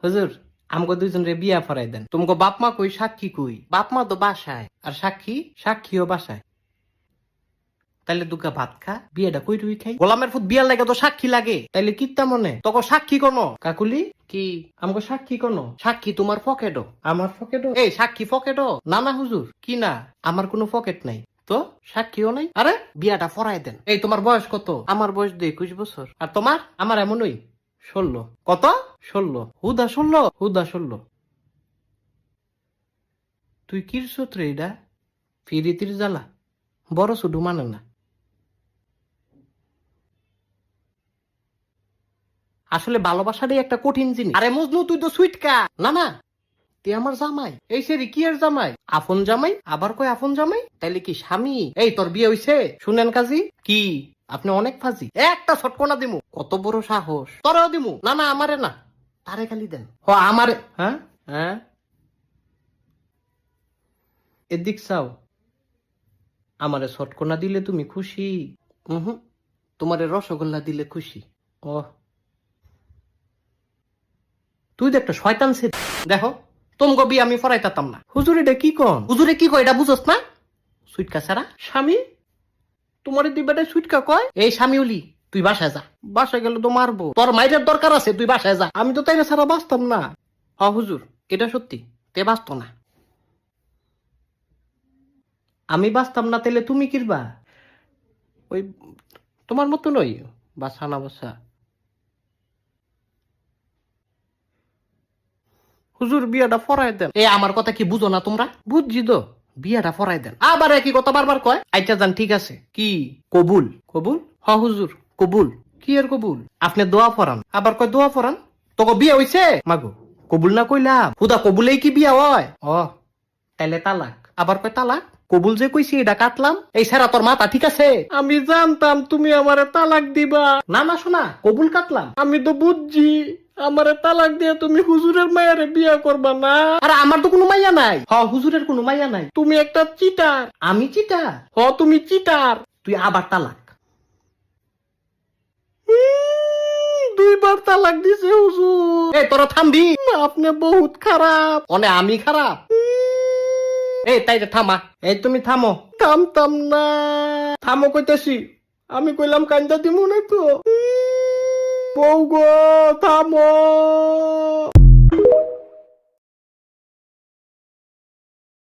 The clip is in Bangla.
হুজুর আমগো দুইজন রে বিয়া ফরাই দেন। তোমাকে বাপ মা কই, সাক্ষী কই? বাপ মা তো বাসায়, আর সাক্ষীও বাসায়। তাইলে দুগা ভাত খা, বিয়েটা কই রুই খাই। গোলামের ফুট বিয়ার লাগে তো সাক্ষী লাগে, তাইলে কিত্তা মনে তোকে সাক্ষী কোনো? কাকুলি কি আমগো সাক্ষী কোনো? সাক্ষী তোমার পকেটও, আমার পকেটও। এই সাক্ষী পকেটও না? না হুজুর, কি না? আমার কোনো পকেট নাই তো, সাক্ষীও নাই। আরে বিয়াটা ফরাই দেন। এই তোমার বয়স কত? আমার বয়স 21 বছর। আর তোমার? আমার এমনই 16। কত? 16। হুদা 16? হুদা 16। তুই কিরছত রে এটা? ফিরিতির জ্বালা বড় শুধু মানে না। আসলে ভালোবাসাটাই একটা কঠিন জিনিস। আরে মজনু তুই তো সুইটকা। না না, তুই আমার জামাই। এই সেরি কি এর জামাই? আপন জামাই? আবার কই আপন জামাই? তাইলে কি স্বামী? এই তোর বিয়ে হইছে? শুনেন কাজী কি আপনি অনেক ফাজি। একটা ছটকনা দিমু। কত বড় সাহস! তোরাও দিমু। না না, আমারে না, তারে খালি দেন। হ আমারে। হ্যাঁ হ্যাঁ, এদিক চাও। আমারে ছটকনা দিলে তুমি খুশি? হুম, তোমারে রসগোল্লা দিলে খুশি। ও, তুই তো একটা শয়তান ছে। দেখো তোমগো বিয়ে আমি ফরাইতাম না। হুজুর এটা কি কন? হুজুরে কি কয় এটা বুঝোস না? সুইটকা ছাড়া স্বামী? তোমার দিবাটা সুইটকা কয়? এই স্বামীউলি, তুই বাসায় যা। বাসায় গেলে তো মারবো। তোর মাইরের দরকার আছে, তুই বাসায় যা। আমি তো তাইলে ছাড়া বাঁচতাম না। হ হুজুর, এটা সত্যি, তে বাঁচত না। আমি বাঁচতাম না, তাইলে তুমি কিরবা? ওই তোমার মতো নই, বাসা না বাসা। হুজুর বিয়াটা ফরাই দেন। এ আমার কথা কি বুঝো না তোমরা? বুঝছি তো, বিয়াটা ফরাই দেন। আবার একই কথা বারবার কয়। আচ্ছা যান, ঠিক আছে। কি কবুল? কবুল? হ হুজুর কবুল। কি এর কবুল? আপনি দোয়া ফরান, আবার কয় দোয়া ফরান। তোকে বিয়ে হইছে? মাগো কবুল না কইলাম। হুদা কবুলেই কি বিয়া হয়? ও তাইলে তালাক। আবার কয় তালাক। কবুল যে কইছি এটা কাটলাম। এই সেরা তোর মাথা ঠিক আছে? আমি জানতাম তুমি আমারে তালাক দিবা। না না শোনা, কবুল কাটলাম। আমি তো বুঝছি আমারে তালাক দিয়ে তুমি হুজুরের মায়ারে বিয়া করবা না। আরে আমার তো কোনো মাইয়া নাই। হ হুজুরের কোনো মাইয়া নাই। তুমি একটা চিটার। আমি চিটার? হ তুমি চিটার। তুই আবার তালাক। 2বার তালাক দিছে হুজুর। এ তোরা থামবি? আপনি বহুত খারাপ। অনে আমি খারাপ? এই তাই থামা। এই তুমি থামো। থামতাম না। থামো কইতেছি। আমি কইলাম কান্দা দিমু না তো। বউ গো থামো।